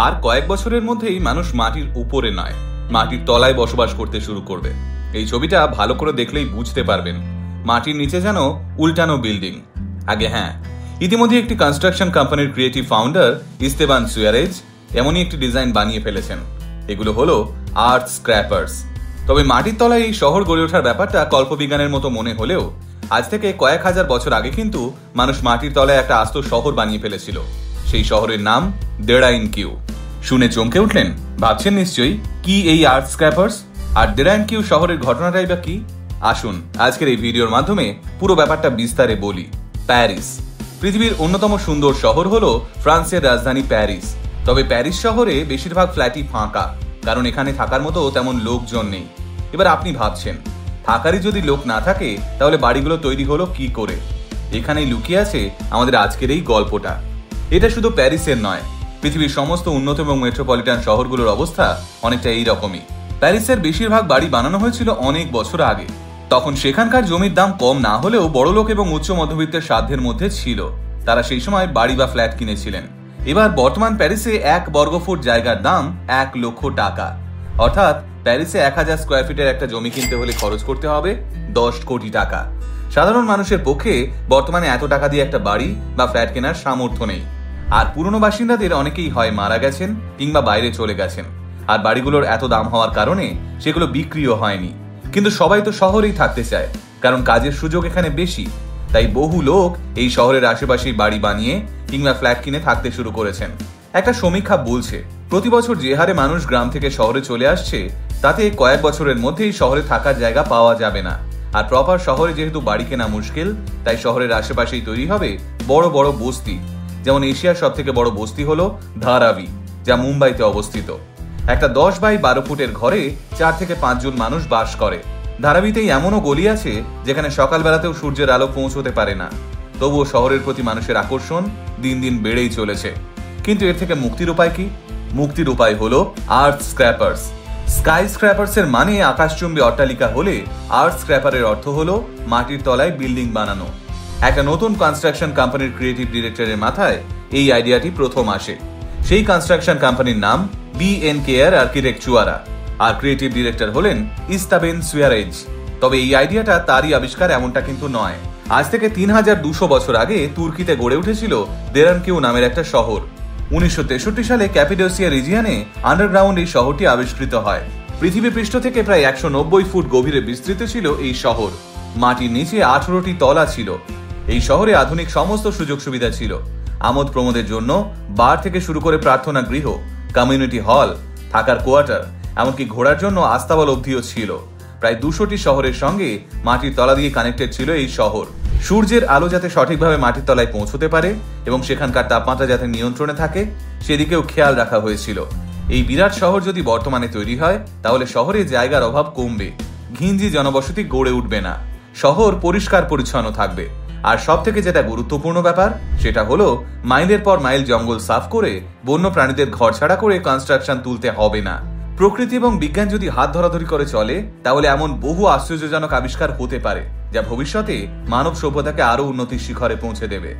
আর কয়েক বছরের মধ্যেই মানুষ মাটির উপরে নয়, মাটির তলায় বসবাস করতে শুরু করবে। এই ছবিটা ভালো করে দেখলেই বুঝতে পারবেন, মাটির নিচে যেন উল্টানো বিল্ডিং। আগে হ্যাঁ, ইতিমধ্যে একটি কনস্ট্রাকশন কোম্পানির ক্রিয়েটিভ ফাউন্ডার ইস্তেবান সুয়ারেজ এমনই একটি ডিজাইন বানিয়ে ফেলেছেন। এগুলো হলো আর্থ স্ক্র্যাপার্স। তবে মাটির তলায় এই শহর গড়ে ওঠার ব্যাপারটা কল্পবিজ্ঞানের মতো মনে হলেও আজ থেকে কয়েক হাজার বছর আগে কিন্তু মানুষ মাটির তলায় একটা আস্ত শহর বানিয়ে ফেলেছিল। সেই শহরের নাম দেরাইনকিউ। শুনে চমকে উঠলেন? ভাবছেন নিশ্চয়ই কি এই আর্থ স্ক্র্যাপার্স আর দেরাইনকিউ শহরের ঘটনাটাই বা কি। আসুন আজকের এই ভিডিওর মাধ্যমে পুরো ব্যাপারটা বিস্তারে বলি। প্যারিস পৃথিবীর অন্যতম সুন্দর শহর হলো ফ্রান্সের রাজধানী প্যারিস। তবে প্যারিস শহরে বেশিরভাগ ফ্ল্যাটই ফাঁকা, কারণ এখানে থাকার মতো তেমন লোকজন নেই। এবার আপনি ভাবছেন, থাকারই যদি লোক না থাকে তাহলে বাড়িগুলো তৈরি হলো কি করে? এখানেই লুকিয়ে আছে আমাদের আজকের এই গল্পটা। এটা শুধু প্যারিসের নয়, পৃথিবীর সমস্ত উন্নত এবং মেট্রোপলিটন শহরগুলোর অবস্থা অনেকটা এইরকমই। প্যারিসের বেশিরভাগ বাড়ি বানানো হয়েছিল অনেক বছর আগে। তখন সেখানকার জমির দাম কম না হলেও বড়লোক এবং উচ্চ মধ্যবিত্তের সাধ্যের মধ্যে ছিল। তারা সেই সময় বাড়ি বা ফ্ল্যাট কিনেছিলেন। এবার বর্তমান প্যারিসে 1 বর্গফুট জায়গার দাম 1 লক্ষ টাকা। অর্থাৎ প্যারিসে 1000 স্কোয়ার ফিটের একটা জমি কিনতে হলে খরচ করতে হবে 10 কোটি টাকা। সাধারণ মানুষের পক্ষে বর্তমানে এত টাকা দিয়ে একটা বাড়ি বা ফ্ল্যাট কেনার সামর্থ্য নেই। আর পুরনো বাসিন্দাদের অনেকেই হয় মারা গেছেন কিংবা বাইরে চলে গেছেন। আর বাড়িগুলোর এত দাম হওয়ার কারণে সেগুলো বিক্রিও হয়নি। কিন্তু সবাই তো শহরেই থাকতে চায়, কারণ কাজের সুযোগ এখানে বেশি। তাই বহু লোক এই শহরের আশেপাশেই বাড়ি বানিয়ে কিংবা ফ্ল্যাট কিনে থাকতে শুরু করেছেন। একটা সমীক্ষা বলছে, প্রতি বছর যে হারে মানুষ গ্রাম থেকে শহরে চলে আসছে, তাতে কয়েক বছরের মধ্যেই শহরে থাকার জায়গা পাওয়া যাবে না। আর প্রপার শহরে যেহেতু বাড়ি কেনা মুশকিল, তাই শহরের আশেপাশেই তৈরি হবে বড় বড় বস্তি। যেমন এশিয়ার সব থেকে বড় বস্তি হলো ধারাবি, যা মুম্বাইতে অবস্থিত। একটা 10 বাই 12 ফুটের ঘরে 4 থেকে 5 জন মানুষ বাস করে। ধারাবিতেই এমনও গলি আছে যেখানে সকালবেলাতেও সূর্যের আলো পৌঁছতে পারে না। তবুও শহরের প্রতি মানুষের আকর্ষণ দিন দিন বেড়েই চলেছে। কিন্তু এর থেকে মুক্তির উপায় কি? মুক্তির উপায় হলো আর্থ স্ক্র্যাপার্স। স্কাই স্ক্র্যাপার্স এর মানে আকাশচুম্বী অট্টালিকা হলে আর্থ স্ক্র্যাপারের অর্থ হলো মাটির তলায় বিল্ডিং বানানো। একটা নতুন কনস্ট্রাকশন কোম্পানির ক্রিয়েটিভ ডিরেক্টরের মাথায় এই আইডিয়াটি প্রথম আসে। সেই কনস্ট্রাকশন কোম্পানির নাম BNKR আর্কিটেকচুয়ারা, আর ক্রিয়েটিভ ডিরেক্টর হলেন ইস্তেবান সুয়ারেজ। তবে এই আইডিয়াটা তারই আবিষ্কার এমনটা কিন্তু নয়। আজ থেকে 3200 বছর আগে তুর্কিতে গড়ে উঠেছিল দেরাইনকিউ নামের একটা শহর। 1963 সালে ক্যাপিডোসিয়া রিজিয়নে আন্ডারগ্রাউন্ড এই শহরটি আবিষ্কৃত হয়। পৃথিবী পৃষ্ঠ থেকে প্রায় 190 ফুট গভীরে বিস্তৃত ছিল এই শহর। মাটির নিচে 18টি তলা ছিল। এই শহরে আধুনিক সমস্ত সুযোগ সুবিধা ছিল। আমোদ প্রমোদের জন্য বার থেকে শুরু করে প্রার্থনা গৃহ, কমিউনিটি হল, থাকার কোয়ার্টার, এমনকি ঘোড়ার জন্য আস্তাবল অবধিও ছিল। প্রায় 200টি শহরের সঙ্গে মাটির তলা দিয়ে কানেক্টেড ছিল এই শহর। সূর্যের আলো যাতে সঠিকভাবে মাটির তলায় পৌঁছতে পারে এবং সেখানকার তাপমাত্রা যাতে নিয়ন্ত্রণে থাকে, সেদিকেও খেয়াল রাখা হয়েছিল। এই বিরাট শহর যদি বর্তমানে তৈরি হয়, তাহলে শহরে জায়গার অভাব কমবে, ঘিঞ্জি জনবসতি গড়ে উঠবে না, শহর পরিষ্কার পরিচ্ছন্ন থাকবে। আর সব থেকে যেটা গুরুত্বপূর্ণ ব্যাপার, সেটা হলো মাইলের পর মাইল জঙ্গল সাফ করে বন্য প্রাণীদের ঘর ছাড়া করে কনস্ট্রাকশন তুলতে হবে না। প্রকৃতি এবং বিজ্ঞান যদি হাত ধরাধরি করে চলে, তাহলে এমন বহু আশ্চর্যজনক আবিষ্কার হতে পারে যা ভবিষ্যতে মানব সভ্যতাকে আরো উন্নতির শিখরে পৌঁছে দেবে।